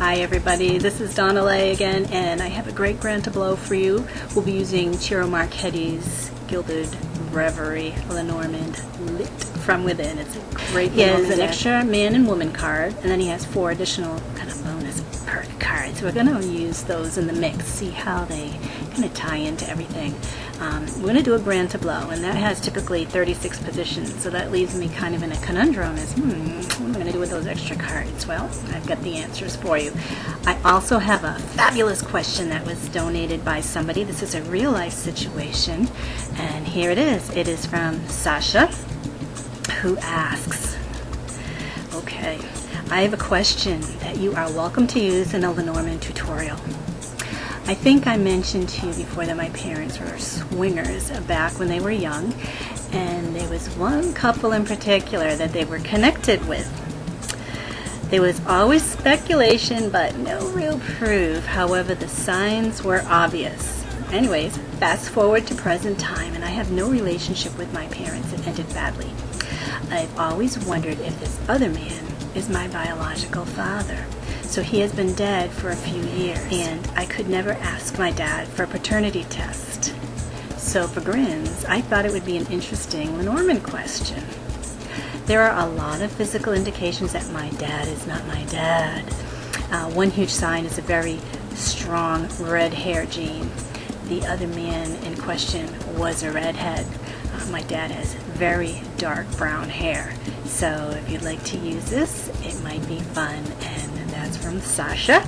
Hi everybody, this is Donnaleigh again, and I have a great grand tableau for you. We'll be using Ciro Marchetti's Gilded, Reverie, Lenormand, Lit from Within. It's a great He has an extra man and woman card, and then he has 4 additional kind of bonus perk cards. We're going to use those in the mix, see how they kind of tie into everything. We're going to do a grand tableau, and that has typically 36 positions, so that leaves me kind of in a conundrum as, what am I going to do with those extra cards? Well, I've got the answers for you. I also have a fabulous question that was donated by somebody. This is a real-life situation, and here it is. It is from Sasha, who asks, okay, I have a question that you are welcome to use in a Lenormand tutorial. I think I mentioned to you before that my parents were swingers back when they were young, and there was one couple in particular that they were connected with. There was always speculation but no real proof. However, the signs were obvious. Anyways, fast forward to present time, and I have no relationship with my parents. It ended badly. I've always wondered if this other man is my biological father. So he has been dead for a few years, and I could never ask my dad for a paternity test. So for grins, I thought it would be an interesting Lenormand question. There are a lot of physical indications that my dad is not my dad. One huge sign is a very strong red hair gene. The other man in question was a redhead. My dad has very dark brown hair. So if you'd like to use this, it might be fun. And that's from Sasha.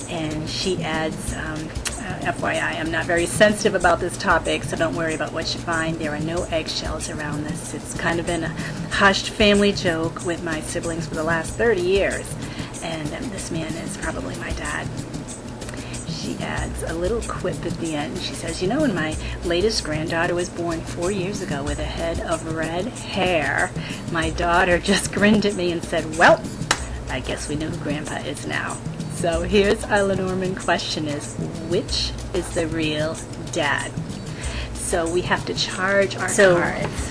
And she adds, FYI, I'm not very sensitive about this topic, so don't worry about what you find. There are no eggshells around this. It's kind of been a hushed family joke with my siblings for the last 30 years. And this man is probably my dad. She adds a little quip at the end. She says, you know, when my latest granddaughter was born 4 years ago with a head of red hair, my daughter just grinned at me and said, well, I guess we know who Grandpa is now. So here's our Lenormand question is, which is the real dad? So we have to charge our cards.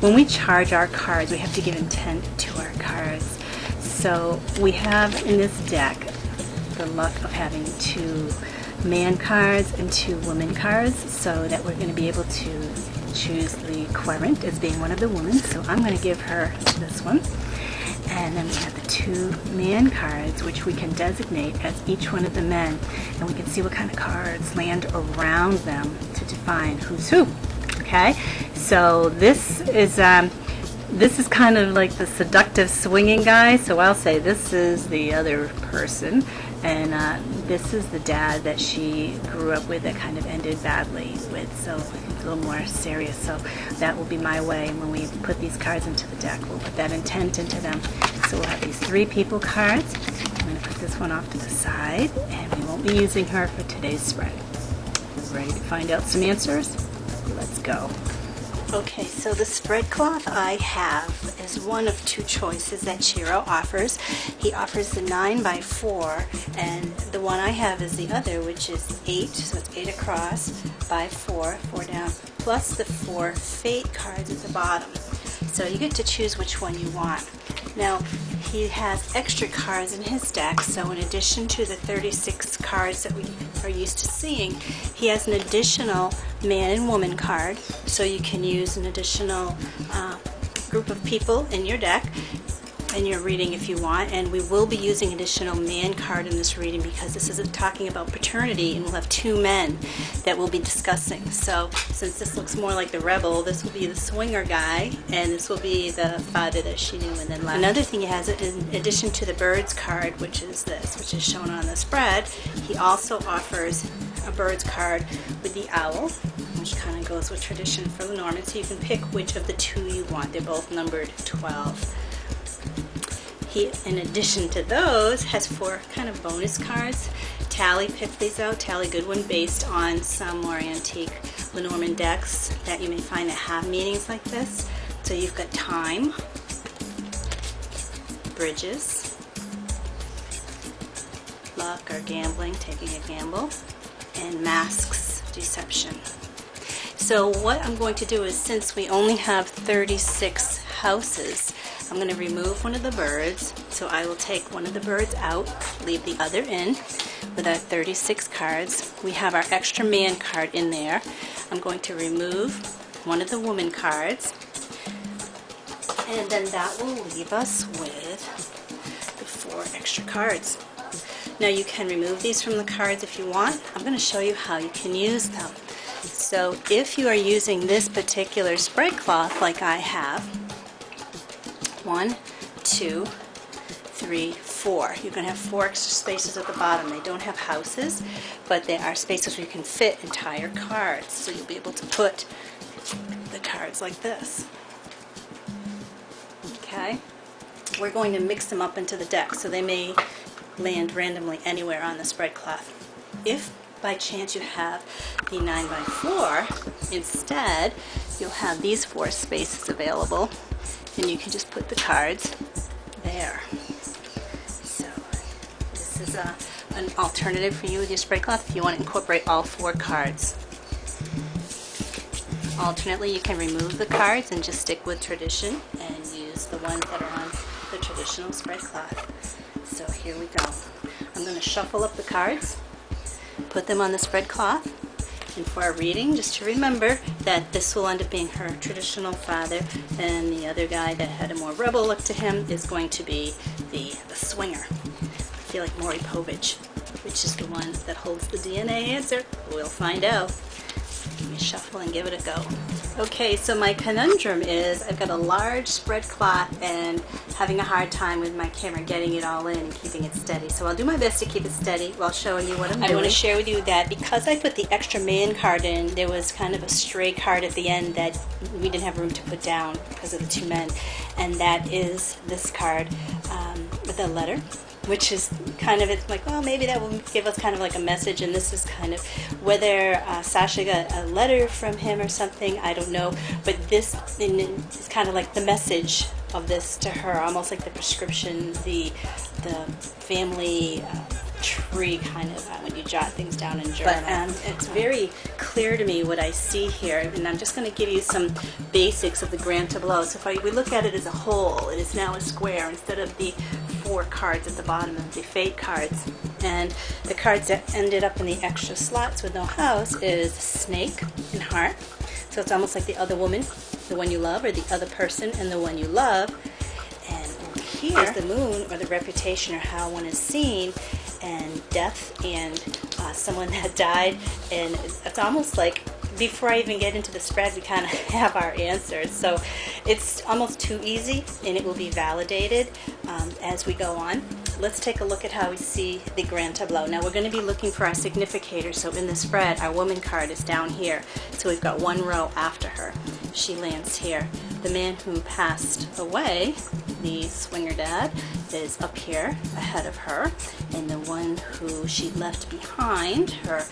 When we charge our cards, we have to give intent to our cards. So we have in this deck the luck of having 2 man cards and 2 woman cards, so that we're going to be able to choose the querent as being one of the women. So I'm going to give her this one. And then we have the 2 man cards, which we can designate as each one of the men, and we can see what kind of cards land around them to define who's who. Okay, so this is kind of like the seductive swinging guy. So I'll say this is the other person, and this is the dad that she grew up with that kind of ended badly with. So it's a little more serious. So that will be my way. When we put these cards into the deck, we'll put that intent into them. So we'll have these 3 people cards. I'm going to put this one off to the side, and we won't be using her for today's spread. Ready to find out some answers? Let's go. Okay, so the spread cloth I have is one of 2 choices that Ciro offers. He offers the 9x4, and the one I have is the other, which is 8, so it's 8 across by 4 down, plus the 4 fate cards at the bottom. So you get to choose which one you want. Now, he has extra cards in his deck, so in addition to the 36 cards that we are used to seeing, he has an additional man and woman card, so you can use an additional group of people in your deck in your reading if you want. And we will be using additional man card in this reading because this is talking about paternity, and we'll have 2 men that we'll be discussing. So since this looks more like the rebel, this will be the swinger guy, and this will be the father that she knew and then left. Another thing he has, in addition to the birds card, which is this, which is shown on the spread, he also offers a birds card with the owl, which kind of goes with tradition for Lenormand, so you can pick which of the 2 you want. They're both numbered 12. He, in addition to those, has 4 kind of bonus cards. Tally picked these out. Tally Goodwin, based on some more antique Lenormand decks that you may find that have meanings like this. So you've got time, bridges, luck or gambling, taking a gamble, and masks, deception. So what I'm going to do is, since we only have 36 houses, I'm going to remove one of the birds. So I will take one of the birds out, leave the other in with our 36 cards. We have our extra man card in there. I'm going to remove one of the woman cards. And then that will leave us with the 4 extra cards. Now you can remove these from the cards if you want. I'm going to show you how you can use them. So if you are using this particular spread cloth like I have, 1, 2, 3, 4. You're going to have 4 extra spaces at the bottom. They don't have houses, but they are spaces where you can fit entire cards. So you'll be able to put the cards like this. Okay? We're going to mix them up into the deck, so they may land randomly anywhere on the spread cloth. If by chance you have the 9x4, instead you'll have these 4 spaces available, and you can just put the cards there. So this is an alternative for you with your spread cloth if you want to incorporate all 4 cards. Alternately, you can remove the cards and just stick with tradition and use the ones that are on the traditional spread cloth. So here we go. I'm going to shuffle up the cards, put them on the spread cloth, and for our reading, just to remember that this will end up being her traditional father, and the other guy that had a more rebel look to him is going to be the swinger. I feel like Maury Povich, which is the one that holds the DNA answer. We'll find out. Let me shuffle and give it a go. Okay, so my conundrum is I've got a large spread cloth and having a hard time with my camera getting it all in and keeping it steady. So I'll do my best to keep it steady while showing you what I'm doing. I want to share with you that because I put the extra man card in, there was kind of a stray card at the end that we didn't have room to put down because of the 2 men. And that is this card with a letter, which is kind of, it's like, well, maybe that will give us kind of like a message, and this is kind of whether Sasha got a letter from him or something, I don't know, but this is kind of like the message of this to her, almost like the prescription, the family tree kind of when you jot things down in journal. But it's very clear to me what I see here, and I'm just going to give you some basics of the Grand Tableau. So if we look at it as a whole, it is now a square instead of the 4 cards at the bottom of the fate cards. And the cards that ended up in the extra slots with no house is snake and heart. So it's almost like the other woman, the one you love, or the other person and the one you love. And over here is the moon, or the reputation, or how one is seen, and death, and someone that died. And it's almost like before I even get into the spread, we kind of have our answers. So it's almost too easy, and it will be validated as we go on. Let's take a look at how we see the Grand Tableau. Now we're going to be looking for our significator. So in the spread, our woman card is down here. So we've got 1 row after her. She lands here. The man who passed away, the swinger dad, is up here ahead of her. And the one who she left behind, her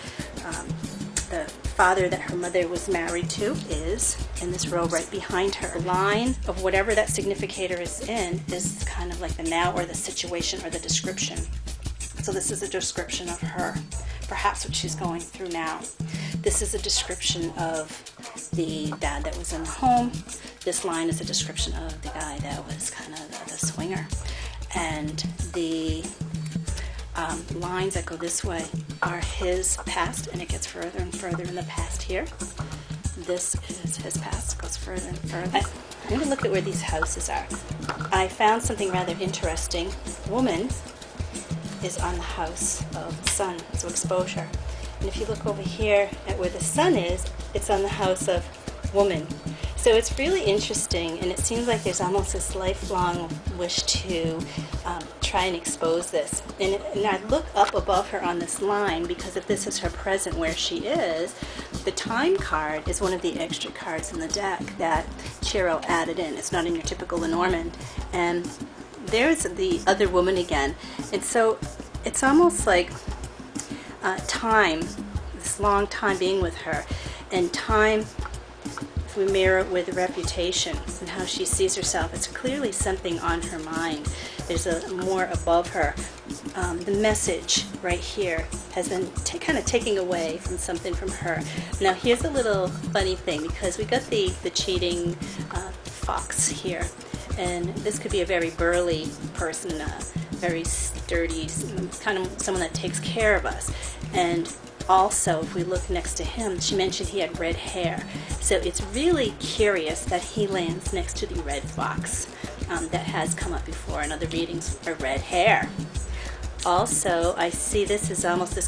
the father that her mother was married to, is in this row right behind her. The line of whatever that significator is in is kind of like the now, or the situation, or the description. So this is a description of her, perhaps what she's going through now. This is a description of the dad that was in the home. This line is a description of the guy that was kind of the swinger. And the lines that go this way are his past, and it gets further and further in the past here. This is his past, goes further and further. I'm going to look at where these houses are. I found something rather interesting. Woman is on the house of the sun, so exposure. And if you look over here at where the sun is, it's on the house of woman. So it's really interesting, and it seems like there's almost this lifelong wish to try and expose this. And I look up above her on this line, because if this is her present where she is, the time card is one of the extra cards in the deck that Chiro added in. It's not in your typical Lenormand. And there's the other woman again. And so it's almost like time, this long time being with her, and time, if we mirror it with reputation and how she sees herself, it's clearly something on her mind. There's a more above her. The message right here has been kind of taking away from something from her. Now here's a little funny thing, because we got the cheating fox here, And this could be a very burly person, very sturdy, kind of someone that takes care of us. And also, if we look next to him, she mentioned he had red hair. So it's really curious that he lands next to the red fox that has come up before in other readings for red hair. Also, I see this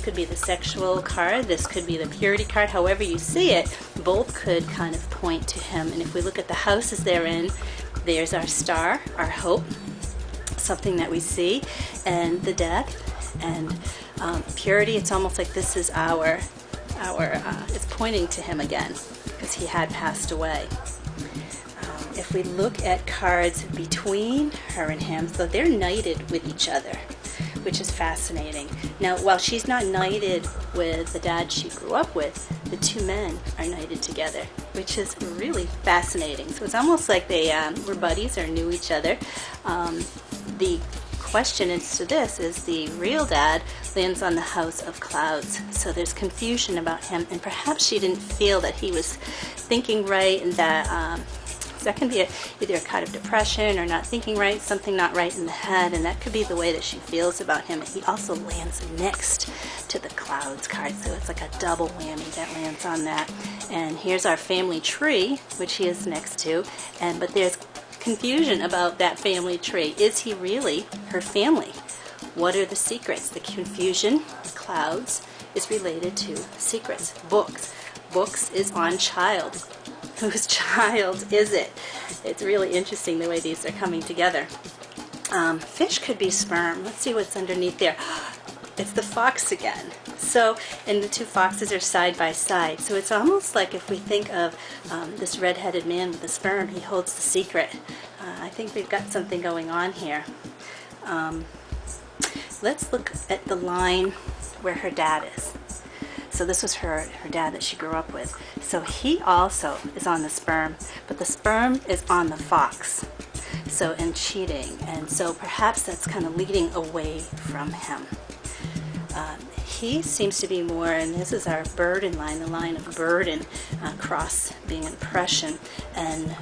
could be the sexual card, this could be the purity card, however you see it, both could kind of point to him. And if we look at the houses they're in, there's our star, our hope, something that we see, and the death, and purity. It's almost like this is it's pointing to him again, because he had passed away. If we look at cards between her and him, so they're knighted with each other, which is fascinating. Now, while she's not knighted with the dad she grew up with, the two men are knighted together, which is really fascinating. So it's almost like they were buddies or knew each other. The question is to this is the real dad lands on the house of clouds. So there's confusion about him, and perhaps she didn't feel that he was thinking right, and that can be either a kind of depression or not thinking right, something not right in the head, and that could be the way that she feels about him. And he also lands next to the clouds card, so it's like a double whammy that lands on that. And here's our family tree, which he is next to, but there's confusion about that family tree. Is he really her family? What are the secrets? The confusion, the clouds, is related to secrets. Books is on child. Whose child is it? It's really interesting the way these are coming together. Fish could be sperm. Let's see what's underneath there. It's the fox again. So, and the two foxes are side by side. So it's almost like if we think of this red-headed man with the sperm, he holds the secret. I think we've got something going on here. Let's look at the line where her dad is. So this was her dad that she grew up with. So he also is on the sperm, but the sperm is on the fox. So, and cheating. And so perhaps that's kind of leading away from him. He seems to be more, and this is our burden line, the line of burden, cross being impression. And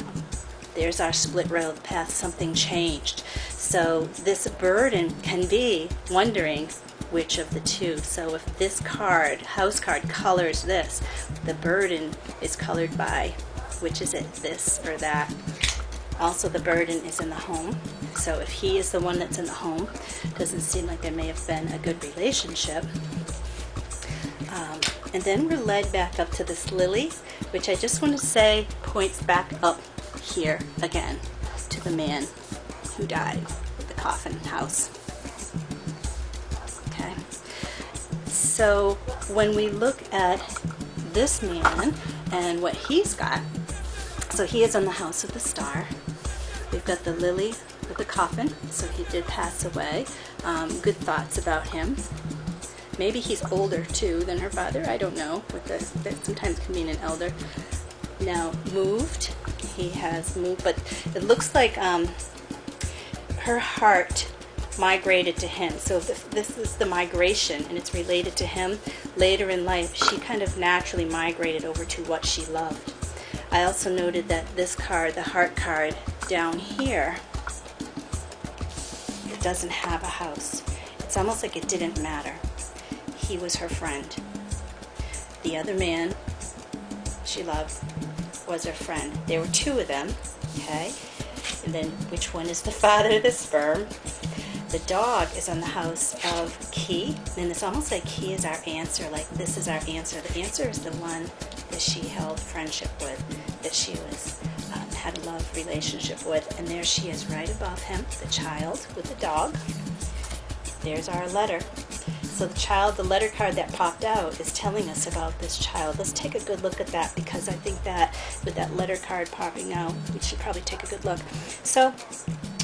there's our split rail of the path, something changed. So this burden can be wondering which of the two. So if this card, house card, colors this, the burden is colored by which is it, this or that. Also, the burden is in the home. So if he is the one that's in the home, doesn't seem like there may have been a good relationship. And then we're led back up to this lily, which I just want to say points back up here again to the man who died with the coffin house. Okay. So when we look at this man and what he's got, so he is on the house of the star. We've got the lily with the coffin, so he did pass away. Good thoughts about him. Maybe he's older too than her father. I don't know. That sometimes can mean an elder. Now moved. He has moved, but it looks like her heart migrated to him. So this is the migration, and it's related to him. Later in life, she kind of naturally migrated over to what she loved. I also noted that this card, the heart card down here, it doesn't have a house. It's almost like it didn't matter. He was her friend. The other man she loved was her friend. There were two of them, okay? And then which one is the father of the sperm? The dog is on the house of key, and it's almost like key is our answer, like this is our answer. The answer is the one that she held friendship with, that she was had a love relationship with, and there she is right above him, the child with the dog. There's our letter. So the child, the letter card that popped out is telling us about this child. Let's take a good look at that, because I think that with that letter card popping out, we should probably take a good look. So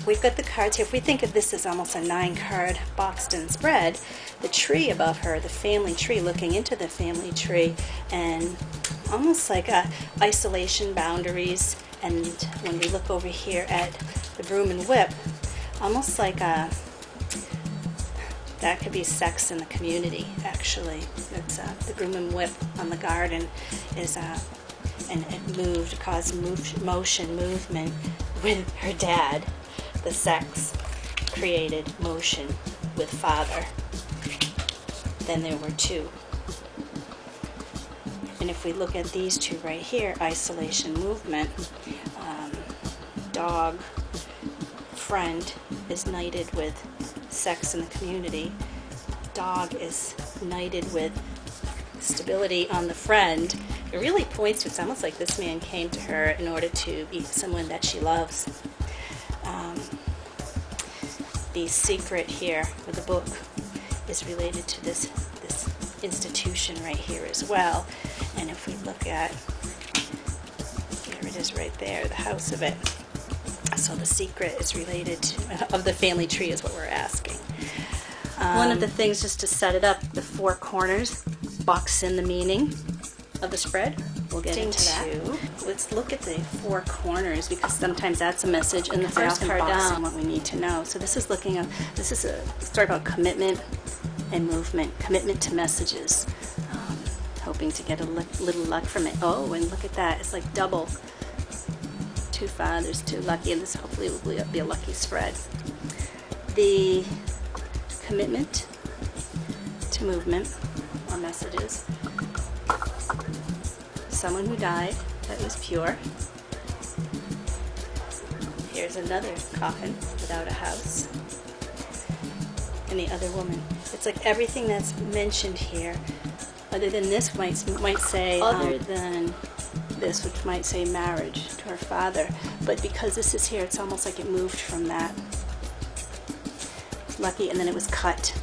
we've got the cards here. If we think of this as almost a 9-card boxed and spread, the tree above her, the family tree, looking into the family tree, and almost like isolation, boundaries. And when we look over here at the broom and whip, almost like that could be sex in the community, actually. It's the broom and whip on the garden is and it moved, caused movement with her dad. The sex created motion with father. Then there were two. And if we look at these two right here, isolation, movement, dog, friend is knighted with sex in the community. Dog is knighted with stability on the friend. It really points to, it's almost like this man came to her in order to be someone that she loves. The secret here with the book is related to this institution right here as well. And if we look at, there it is right there, the house of it. So the secret is related to, of the family tree is what we're asking. One of the things, just to set it up, the four corners box in the meaning of the spread. We'll get into that. Let's look at the four corners, because sometimes that's a message in the first card down what we need to know. So this is looking at, this is a story about commitment and movement, commitment to messages. Hoping to get a little luck from it. Oh, and look at that, it's like double. Two fathers, two lucky, and this hopefully will be a lucky spread. The commitment to movement or messages. Someone who died that was pure. Here's another coffin without a house. And the other woman. It's like everything that's mentioned here, other than this might say, other than this, which might say marriage to her father, but because this is here, it's almost like it moved from that. Lucky, and then it was cut,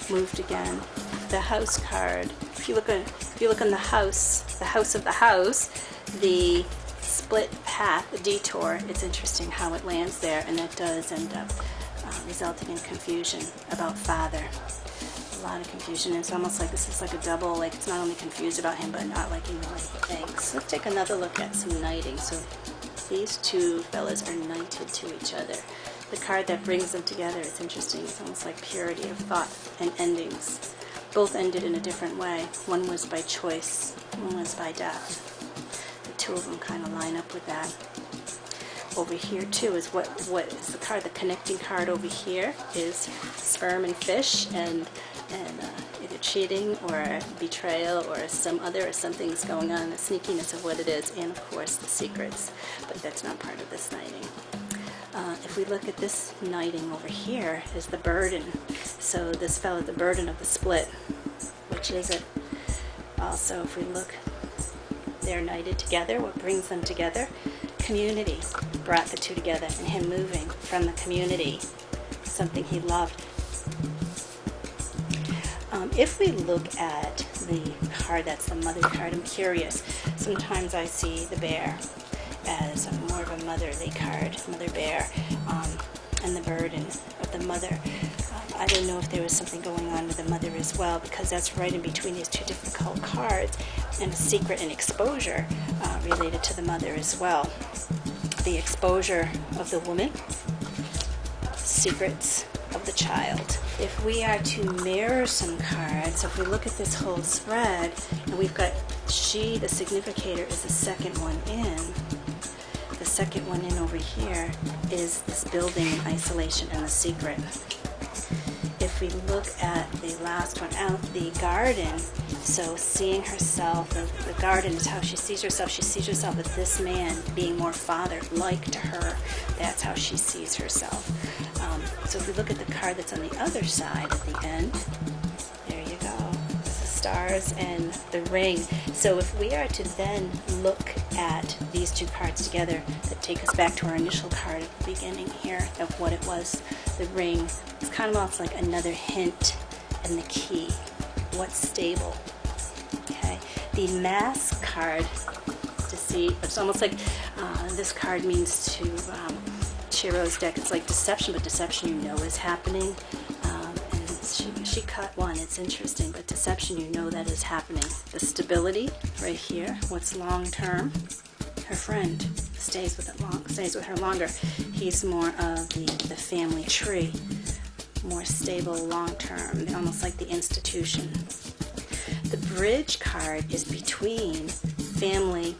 moved again. The house card. If you look on the house of the house, the split path, the detour. It's interesting how it lands there, and it does end up resulting in confusion about father. A lot of confusion. It's almost like this is like a double, like it's not only confused about him, but not liking the way he thinks. Let's take another look at some knighting. So these two fellas are knighted to each other. The card that brings them together, it's interesting. It's almost like purity of thought and endings. Both ended in a different way. One was by choice, one was by death. The two of them kind of line up with that. Over here too is what is the card, the connecting card over here is sperm and fish, and either cheating or betrayal or something's going on, the sneakiness of what it is, and of course the secrets, but that's not part of this knighting. If we look at this knighting over here is the burden. So this fellow, the burden of the split, which is it? Also, if we look, they're knighted together. What brings them together? Community brought the two together, and him moving from the community, something he loved. If we look at the card that's the mother card, I'm curious. Sometimes I see the bear as more of a motherly card, mother bear, and the burden of the mother. I don't know if there was something going on with the mother as well, because that's right in between these two difficult cards, and a secret and exposure related to the mother as well. The exposure of the woman, secrets of the child. If we are to mirror some cards, if we look at this whole spread, and we've got she, the significator, is the second one in. The second one in over here is this building and isolation and the secret. If we look at the last one out, the garden, so seeing herself, the garden is how she sees herself. She sees herself as this man being more father-like to her. That's how she sees herself. So if we look at the card that's on the other side at the end, there you go. It's the stars and the ring. So if we are to then look at these two cards together, that take us back to our initial card at the beginning here of what it was, the ring, it's kind of almost like another hint and the key. What's stable? Okay. The mass card, to see, it's almost like this card means to Chiro's deck. It's like deception, but deception you know is happening. And she cut one. It's interesting, but deception you know that is happening. The stability right here. What's long term? Her friend stays with her longer. He's more of the family tree, more stable, long term, almost like the institution. The bridge card is between family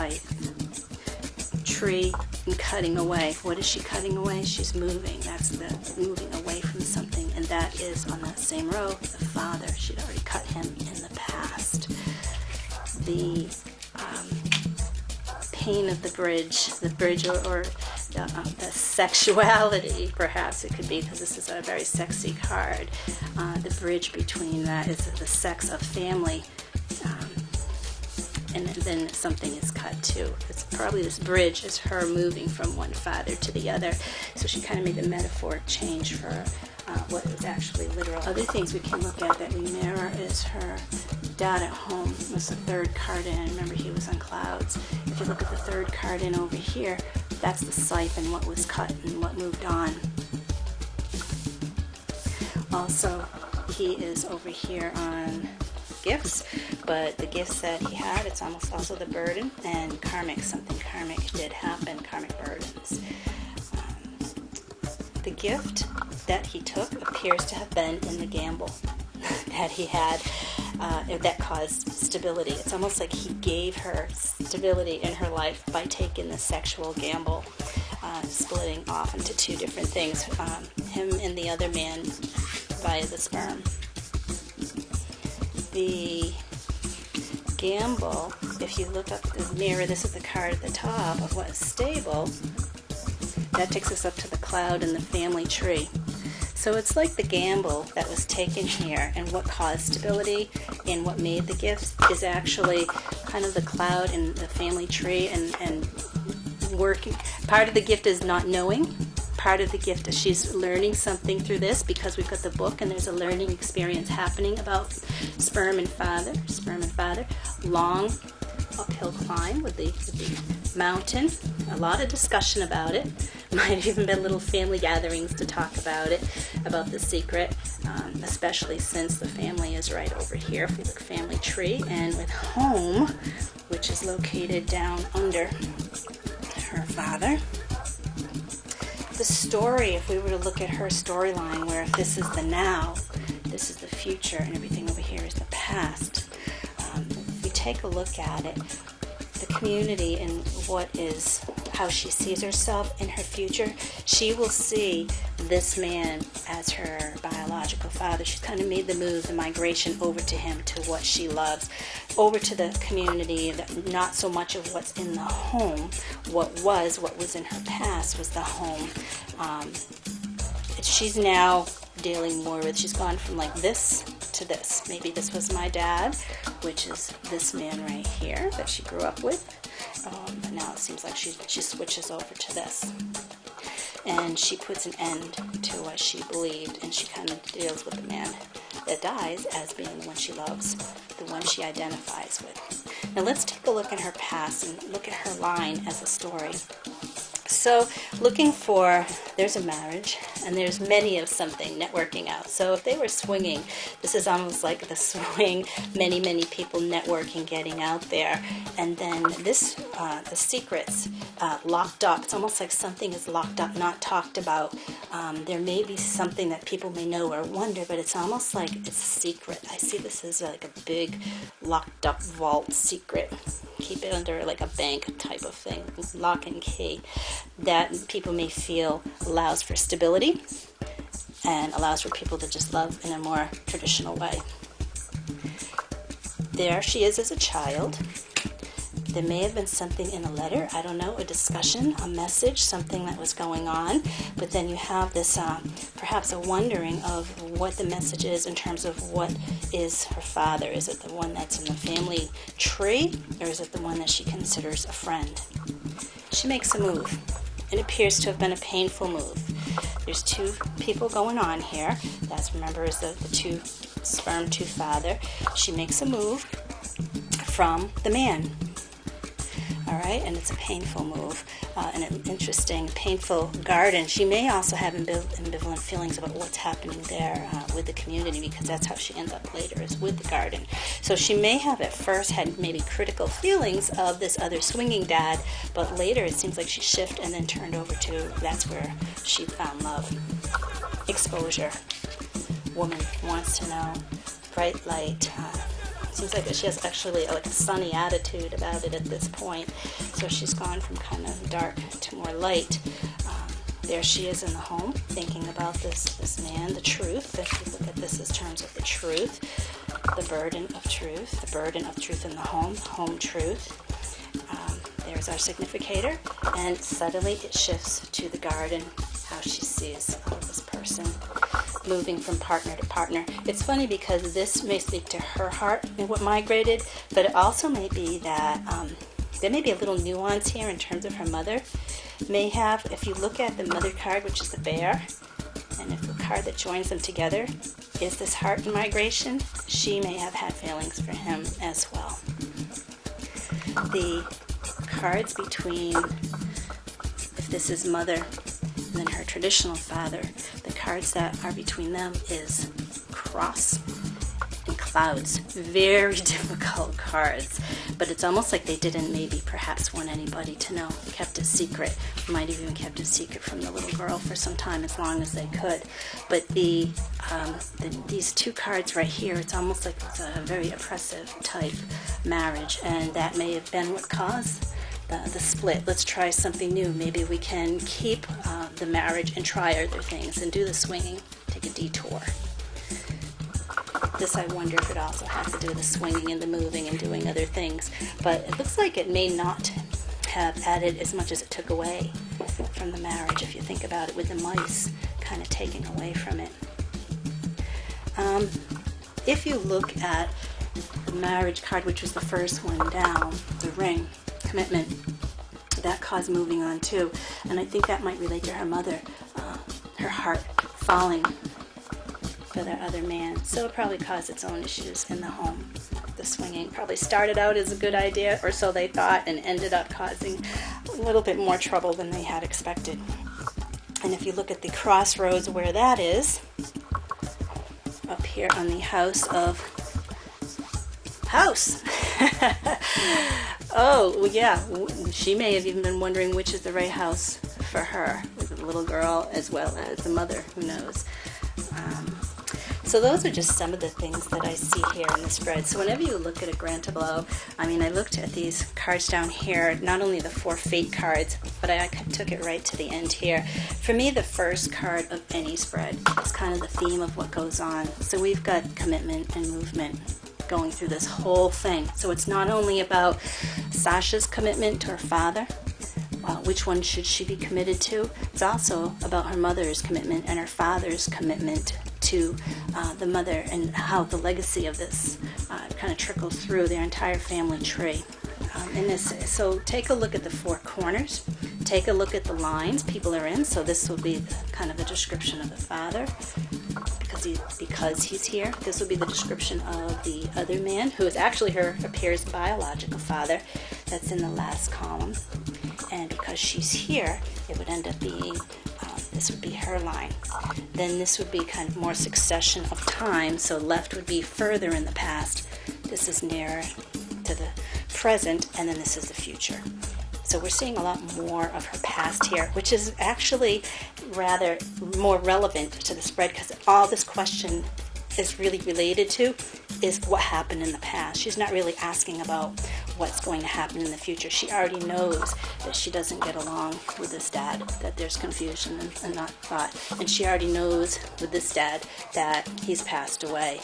scythe, tree, and cutting away. What is she cutting away? She's moving. That's the moving away from something, and that is on that same row, the father. She'd already cut him in the past. The pain of the bridge or the sexuality, perhaps it could be, because this is a very sexy card. The bridge between that is the sex of family, and then something is cut too. It's probably this bridge is her moving from one father to the other. So she kind of made the metaphoric change for what is actually literal. Other things we can look at that we mirror is her dad at home. Was the third card in. Remember, he was on clouds. If you look at the third card in over here, that's the scythe and what was cut and what moved on. Also, he is over here on gifts, but the gifts that he had, it's almost also the burden and karmic. Something karmic did happen, karmic burdens. The gift that he took appears to have been in the gamble that he had that caused stability. It's almost like he gave her stability in her life by taking the sexual gamble, splitting off into two different things, him and the other man via the sperm. The gamble, if you look up the mirror, this is the card at the top of what is stable. That takes us up to the cloud and the family tree. So it's like the gamble that was taken here, and what caused stability and what made the gift is actually kind of the cloud and the family tree, and working. Part of the gift is not knowing. Part of the gift is she's learning something through this, because we've got the book and there's a learning experience happening about sperm and father. Long uphill climb with the mountain. A lot of discussion about it. Might have even been little family gatherings to talk about it, about the secret, especially since the family is right over here. If we look family tree, and with home, which is located down under her father. The story, if we were to look at her storyline, where if this is the now, this is the future, and everything over here is the past. If we take a look at it, the community and how she sees herself in her future, she will see this man as her biological father. She's kind of made the move, the migration over to him, to what she loves, over to the community, not so much of what's in the home. What was in her past was the home. She's now dealing more with, she's gone from like this to this. Maybe this was my dad, which is this man right here that she grew up with. But now it seems like she switches over to this. And she puts an end to what she believed, and she kind of deals with the man that dies as being the one she loves, the one she identifies with. Now let's take a look at her past and look at her line as a story. So looking for, there's a marriage, and there's many of something networking out. So if they were swinging, this is almost like the swing, many people networking, getting out there. And then this, the secrets, locked up. It's almost like something is locked up, not talked about. There may be something that people may know or wonder, but it's almost like it's a secret. I see this as like a big locked up vault secret. Keep it under like a bank type of thing, lock and key, that people may feel allows for stability and allows for people to just love in a more traditional way. There she is as a child. There may have been something in a letter, I don't know, a discussion, a message, something that was going on, but then you have this perhaps a wondering of what the message is in terms of what is her father. Is it the one that's in the family tree, or is it the one that she considers a friend? She makes a move. It appears to have been a painful move. There's two people going on here. That's, remember, is the two sperm, two father. She makes a move from the man. All right, and it's a painful move, and an interesting, painful garden. She may also have ambivalent feelings about what's happening there with the community, because that's how she ends up later, is with the garden. So she may have at first had maybe critical feelings of this other swinging dad, but later it seems like she shifted and then turned over to, that's where she found love. Exposure. Woman wants to know, bright light, seems like she has actually like a sunny attitude about it at this point. So she's gone from kind of dark to more light. There she is in the home, thinking about this man, the truth. If you look at this as terms of the truth, the burden of truth in the home truth. There's our significator, and suddenly it shifts to the garden, how she sees this person moving from partner to partner. It's funny because this may speak to her heart and what migrated, but it also may be that there may be a little nuance here in terms of her mother. May have, if you look at the mother card, which is the bear, and if the card that joins them together is this heart in migration, she may have had feelings for him as well. The cards between, if this is mother and then her traditional father, the cards that are between them is cross and clouds. Very difficult cards, but it's almost like they didn't maybe perhaps want anybody to know. Kept it secret. Might have even kept it secret from the little girl for some time, as long as they could. But these two cards right here, it's almost like it's a very oppressive type marriage, and that may have been what caused the split. Let's try something new. Maybe we can keep the marriage and try other things and do the swinging, take a detour. This, I wonder if it also has to do with the swinging and the moving and doing other things. But it looks like it may not have added as much as it took away from the marriage, if you think about it, with the mice kind of taking away from it. If you look at the marriage card, which was the first one down, the ring, commitment, that caused moving on too. And I think that might relate to her mother, her heart falling for that other man. So it probably caused its own issues in the home. The swinging probably started out as a good idea, or so they thought, and ended up causing a little bit more trouble than they had expected. And if you look at the crossroads where that is, up here on the house. Oh, well, yeah, she may have even been wondering which is the right house for her, with the little girl as well as the mother, who knows. So those are just some of the things that I see here in the spread. So whenever you look at a grand tableau, I mean, I looked at these cards down here, not only the 4 fate cards, but I took it right to the end here. For me, the first card of any spread is kind of the theme of what goes on. So we've got commitment and movement going through this whole thing. So it's not only about Sasha's commitment to her father, which one should she be committed to? It's also about her mother's commitment and her father's commitment to the mother, and how the legacy of this kind of trickles through their entire family tree. So take a look at the 4 corners. Take a look at the lines people are in. So this will be kind of the description of the father, because he's here. This will be the description of the other man, who is actually appears biological father. That's in the last column. And because she's here, it would end up being, this would be her line. Then this would be kind of more succession of time. So left would be further in the past. This is nearer to the present, and then this is the future. So we're seeing a lot more of her past here, which is actually rather more relevant to the spread, because all this question is really related to is what happened in the past. She's not really asking about what's going to happen in the future. She already knows that she doesn't get along with this dad, that there's confusion and not thought. And she already knows with this dad that he's passed away.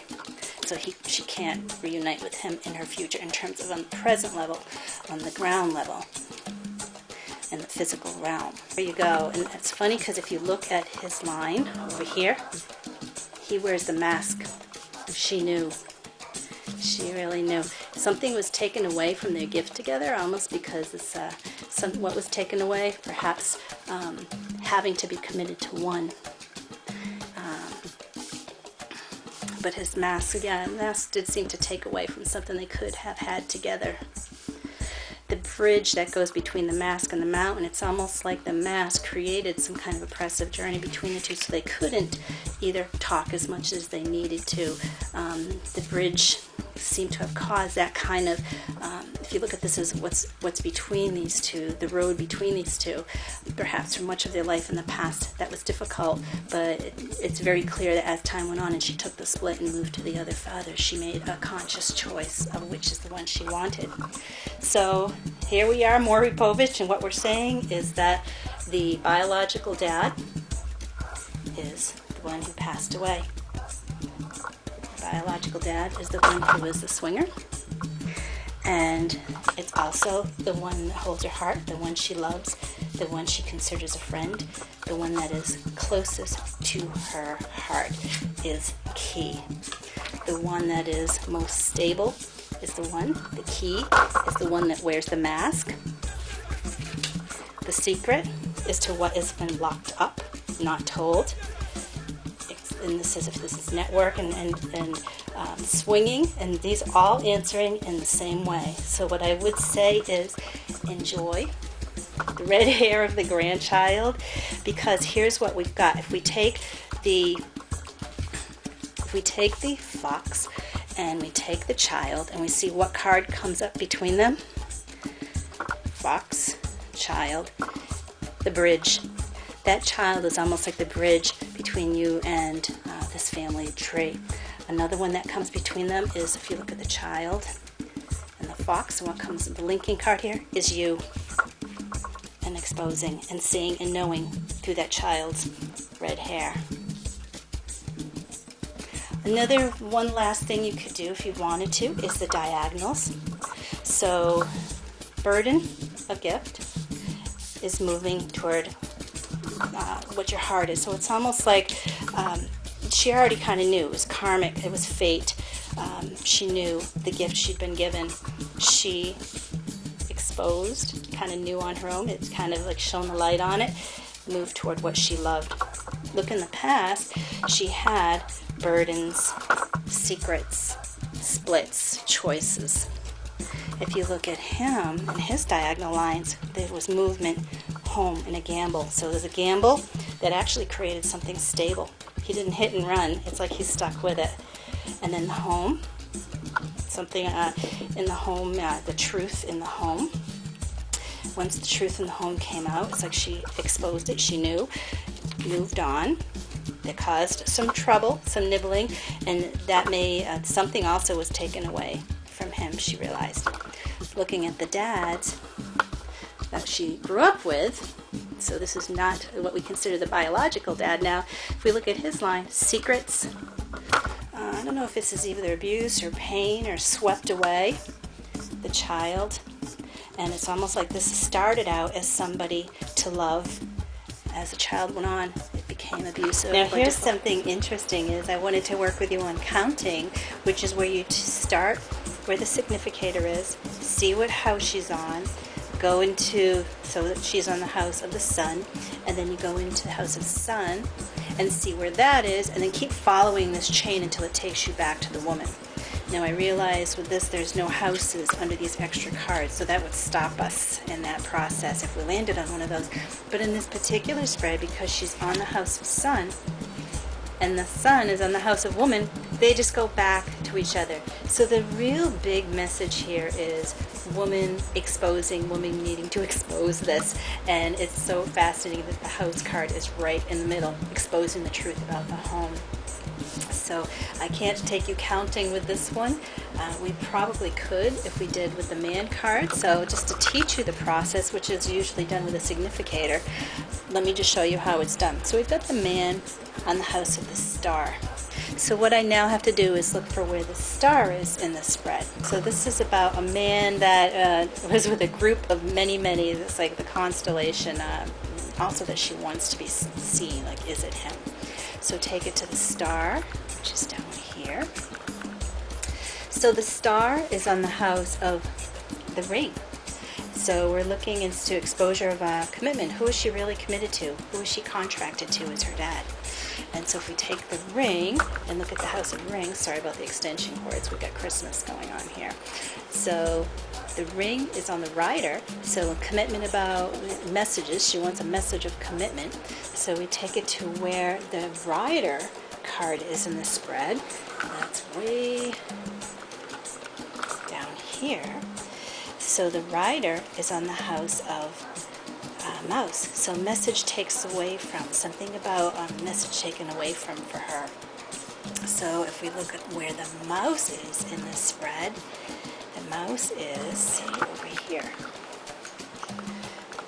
So she can't reunite with him in her future in terms of on the present level, on the ground level, in the physical realm. There you go. And it's funny because if you look at his line over here, he wears the mask. She knew. She really knew. Something was taken away from their gift together, almost because it's what was taken away, perhaps having to be committed to one. But his mask, mask did seem to take away from something they could have had together. The bridge that goes between the mask and the mountain, it's almost like the mask created some kind of oppressive journey between the two, so they couldn't either talk as much as they needed to. The bridge seemed to have caused that kind of if you look at this as what's between these two, the road between these two, perhaps for much of their life in the past that was difficult, but it's very clear that as time went on and she took the split and moved to the other father, she made a conscious choice of which is the one she wanted. So here we are, Maury Povich, and what we're saying is that the biological dad is the one who passed away. The biological dad is the one who is the swinger. And it's also the one that holds her heart, the one she loves, the one she considers a friend, the one that is closest to her heart is key. The one that is most stable is the one. The key is the one that wears the mask. The secret is to what has been locked up, not told. And this is if this is network and swinging, and these all answering in the same way. So what I would say is enjoy the red hair of the grandchild, because here's what we've got. If we take the fox and we take the child and we see what card comes up between them, fox, child, the bridge. That child is almost like the bridge between you and this family tree. Another one that comes between them is, if you look at the child and the fox, and what comes in the linking card here is you, and exposing and seeing and knowing through that child's red hair. Another one last thing you could do if you wanted to is the diagonals. So burden of gift is moving toward what your heart is. So it's almost like she already kind of knew. It was karmic. It was fate. She knew the gift she'd been given. She exposed, kind of knew on her own. It's kind of like shone the light on it, moved toward what she loved. Look in the past, she had burdens, secrets, splits, choices. If you look at him and his diagonal lines, there was movement, home, and a gamble. So there's a gamble that actually created something stable. He didn't hit and run. It's like he's stuck with it. And then the home, something in the home, the truth in the home. Once the truth in the home came out, it's like she exposed it. She knew, moved on. That caused some trouble, some nibbling, and that may, something also was taken away from him, she realized. Looking at the dads that she grew up with, so this is not what we consider the biological dad now. If we look at his line, secrets, I don't know if this is either abuse or pain or swept away, the child, and it's almost like this started out as somebody to love. As the child went on, it became abusive. Now here's something interesting is I wanted to work with you on counting, which is where you start where the significator is, see what house she's on, go into, so that she's on the house of the sun, and then you go into the house of the sun and see where that is, and then keep following this chain until it takes you back to the woman. Now I realize with this there's no houses under these extra cards, so that would stop us in that process if we landed on one of those. But in this particular spread, because she's on the house of sun and the sun is on the house of woman, they just go back to each other. So the real big message here is woman exposing, woman needing to expose this. And it's so fascinating that the house card is right in the middle, exposing the truth about the home. So I can't take you counting with this one. We probably could if we did with the man card. So just to teach you the process, which is usually done with a significator, let me just show you how it's done. So we've got the man on the house of the star. So what I now have to do is look for where the star is in the spread. So this is about a man that was with a group of many, it's like the constellation, also that she wants to be seen, like is it him? So take it to the star, which is down here. So the star is on the house of the ring. So we're looking into exposure of commitment. Who is she really committed to? Who is she contracted to as her dad? And so if we take the ring and look at the house of rings, sorry about the extension cords, we've got Christmas going on here. So the ring is on the rider, so a commitment about messages. She wants a message of commitment. So we take it to where the rider card is in the spread. That's way down here. So the rider is on the house of mouse. So message takes away from, something about message taken away from for her. So if we look at where the mouse is in this spread, the mouse is over here.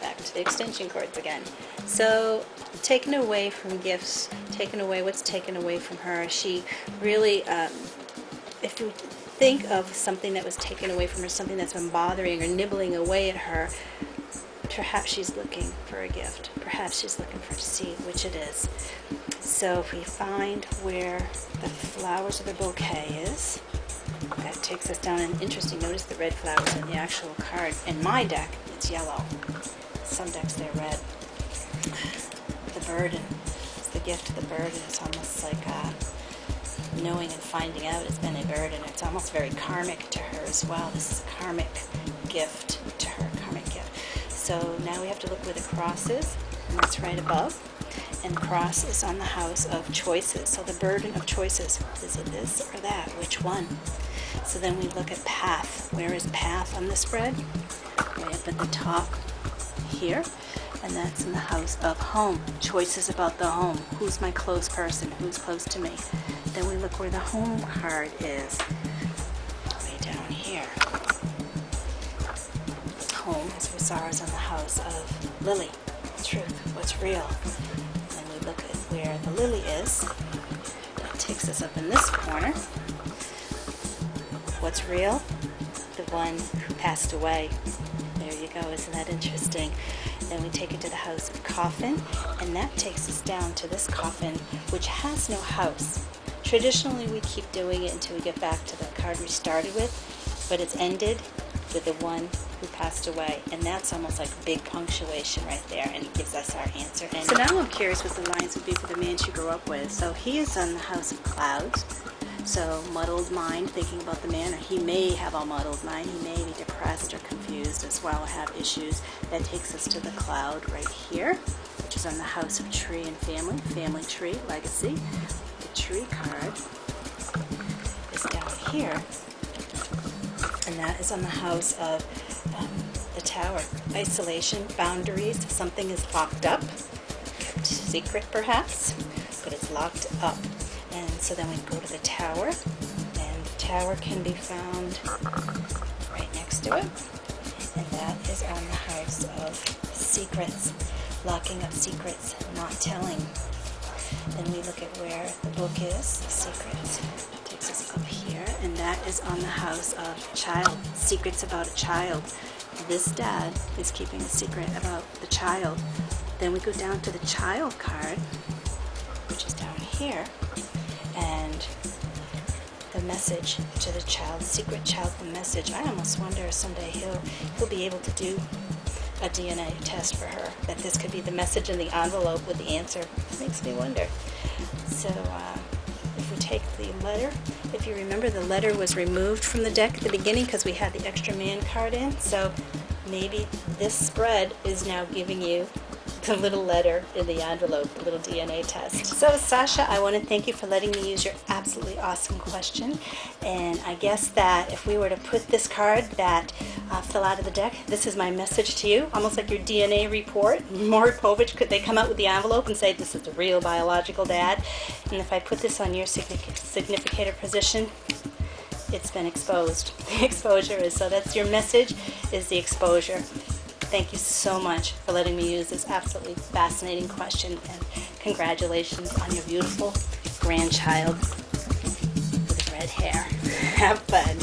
Back to the extension cords again. So taken away from gifts, taken away, what's taken away from her? She really, if you think of something that was taken away from her, something that's been bothering or nibbling away at her, perhaps she's looking for a gift. Perhaps she's looking for to see which it is. So if we find where the flowers of the bouquet is, that takes us down. And interesting, notice the red flowers in the actual card. In my deck, it's yellow. Some decks, they're red. The burden. It's the gift of the burden. It's almost like knowing and finding out has been a burden. It's almost very karmic to her as well. This is a karmic gift to her, karmic gift. So now we have to look where the cross is, and that's right above. And the cross is on the house of choices. So the burden of choices. Is it this or that? Which one? So then we look at path. Where is path on the spread? Way up at the top here. And that's in the house of home. Choices about the home. Who's my close person? Who's close to me? Then we look where the home card is. Way down here. Home, as we saw, is on the house of lily. Truth. What's real? And we look at where the lily is. That takes us up in this corner. What's real? The one who passed away. There you go. Isn't that interesting? Then we take it to the house of coffin, and that takes us down to this coffin, which has no house. Traditionally, we keep doing it until we get back to the card we started with, but it's ended with the one who passed away, and that's almost like big punctuation right there, and it gives us our answer. And so now I'm curious what the lines would be for the man she grew up with. So he is on the house of clouds. So muddled mind, thinking about the man, or he may have a muddled mind. He may be depressed or confused as well, have issues. That takes us to the cloud right here, which is on the house of tree and family, family tree, legacy. The tree card is down here, and that is on the house of the tower. Isolation, boundaries, something is locked up, kept secret perhaps, but it's locked up. And so then we go to the tower, and the tower can be found right next to it, and that is on the house of secrets, locking up secrets, not telling. Then we look at where the book is, secrets. It takes us up here, and that is on the house of child, secrets about a child. This dad is keeping a secret about the child. Then we go down to the child card, which is down here. And the message to the child, secret child, the message. I almost wonder if someday he'll be able to do a DNA test for her, that this could be the message in the envelope with the answer. It makes me wonder. So if we take the letter, if you remember, the letter was removed from the deck at the beginning because we had the extra man card in. So maybe this spread is now giving you the little letter in the envelope, the little DNA test. So Sasha, I want to thank you for letting me use your absolutely awesome question. And I guess that if we were to put this card that fell out of the deck, this is my message to you, almost like your DNA report. Maury Povich, could they come out with the envelope and say this is the real biological dad? And if I put this on your significator position, it's been exposed. The exposure is, so that's your message, is the exposure. Thank you so much for letting me use this absolutely fascinating question, and congratulations on your beautiful grandchild with red hair. Have fun.